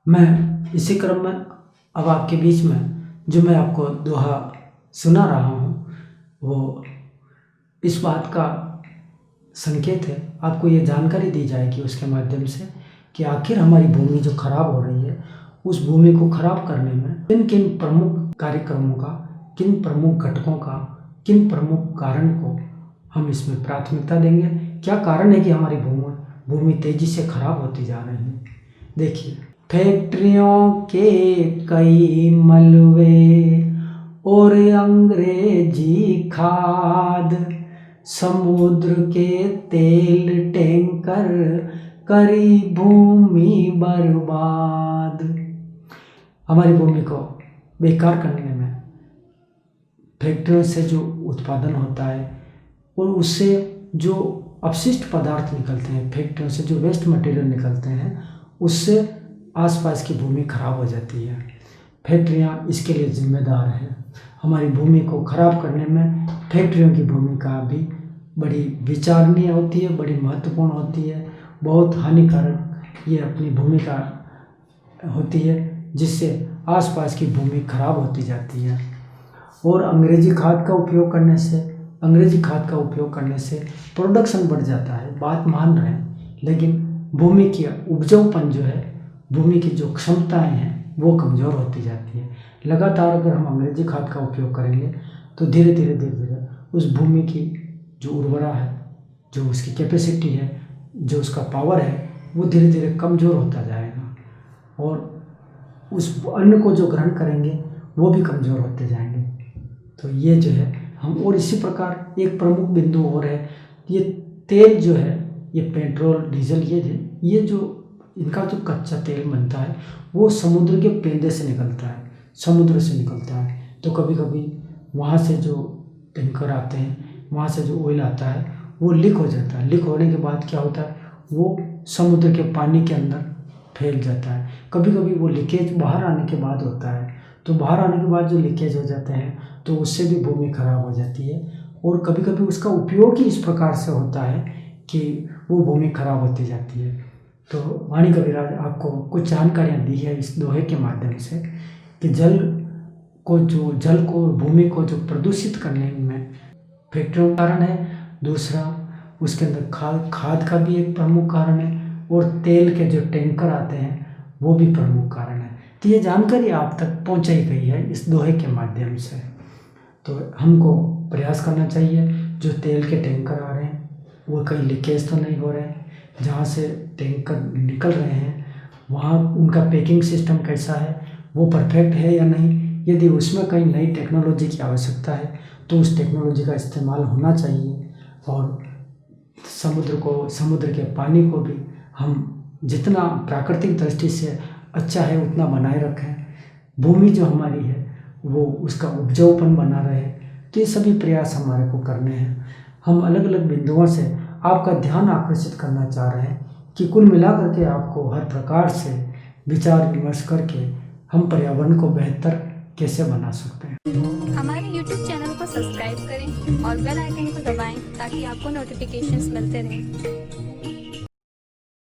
मैं इसी क्रम में अब आपके बीच में जो मैं आपको दोहा सुना रहा हूँ वो इस बात का संकेत है, आपको ये जानकारी दी जाएगी उसके माध्यम से कि आखिर हमारी भूमि जो खराब हो रही है उस भूमि को खराब करने में किन किन प्रमुख कार्यक्रमों का, किन प्रमुख घटकों का, किन प्रमुख कारण को हम इसमें प्राथमिकता देंगे। क्या कारण है कि हमारी भूमि तेजी से खराब होती जा रही है। देखिए, फैक्ट्रियों के कई मलबे और अंग्रेजी खाद, समुद्र के तेल टैंकर करी भूमि बर्बाद। हमारी भूमि को बेकार करने में फैक्ट्रियों से जो उत्पादन होता है और उससे जो अपशिष्ट पदार्थ निकलते हैं, फैक्ट्रियों से जो वेस्ट मटेरियल निकलते हैं, उससे आसपास की भूमि खराब हो जाती है। फैक्ट्रियाँ इसके लिए जिम्मेदार हैं। हमारी भूमि को खराब करने में फैक्ट्रियों की भूमिका भी बड़ी विचारणीय होती है, बड़ी महत्वपूर्ण होती है। बहुत हानिकारक ये अपनी भूमिका होती है, जिससे आसपास की भूमि खराब होती जाती है। और अंग्रेजी खाद का उपयोग करने से प्रोडक्शन बढ़ जाता है, बात मान रहे हैं, लेकिन भूमि की उपजाऊपन जो है, भूमि की जो क्षमताएं हैं वो कमज़ोर होती जाती है। लगातार अगर हम अंग्रेजी खाद का उपयोग करेंगे तो धीरे धीरे उस भूमि की जो उर्वरा है, जो उसकी कैपेसिटी है, जो उसका पावर है, वो धीरे धीरे कमज़ोर होता जाएगा और उस अन्न को जो ग्रहण करेंगे वो भी कमज़ोर होते जाएंगे। तो ये जो है हम, और इसी प्रकार एक प्रमुख बिंदु और है, ये तेल जो है, ये पेट्रोल डीजल, ये जो इनका जो कच्चा तेल बनता है वो समुद्र के पेंदे से निकलता है, समुद्र से निकलता है। तो कभी कभी वहाँ से जो टैंकर आते हैं, वहाँ से जो ऑयल आता है वो लीक हो जाता है। लीक होने के बाद क्या होता है, वो समुद्र के पानी के अंदर फैल जाता है। कभी कभी वो लीकेज बाहर आने के बाद होता है, तो बाहर आने के बाद जो लीकेज हो जाते हैं तो उससे भी भूमि खराब हो जाती है। और कभी कभी उसका उपयोग ही इस प्रकार से होता है कि वो भूमि खराब होती जाती है। तो वाणी कविराज आपको कुछ जानकारियाँ दी है इस दोहे के माध्यम से कि जल को भूमि को जो प्रदूषित करने में फैक्ट्रियों का कारण है, दूसरा उसके अंदर खाद का भी एक प्रमुख कारण है, और तेल के जो टैंकर आते हैं वो भी प्रमुख कारण है। तो ये जानकारी आप तक पहुंचाई गई है इस दोहे के माध्यम से। तो हमको प्रयास करना चाहिए, जो तेल के टैंकर आ रहे हैं वो कहीं लीकेज तो नहीं हो रहे हैं, जहाँ से टैंकर निकल रहे हैं वहाँ उनका पैकिंग सिस्टम कैसा है, वो परफेक्ट है या नहीं। यदि उसमें कहीं नई टेक्नोलॉजी की आवश्यकता है तो उस टेक्नोलॉजी का इस्तेमाल होना चाहिए। और समुद्र के पानी को भी हम जितना प्राकृतिक दृष्टि से अच्छा है उतना बनाए रखें। भूमि जो हमारी है वो उसका उपजाऊपन बना रहे। तो ये सभी प्रयास हमारे को करने हैं। हम अलग अलग बिंदुओं से आपका ध्यान आकर्षित करना चाह रहे हैं कि कुल मिलाकर के आपको हर प्रकार से विचार विमर्श करके हम पर्यावरण को बेहतर कैसे बना सकते हैं। हमारे YouTube चैनल को सब्सक्राइब करें और बेल आइकन को दबाएं ताकि आपको नोटिफिकेशंस मिलते रहें।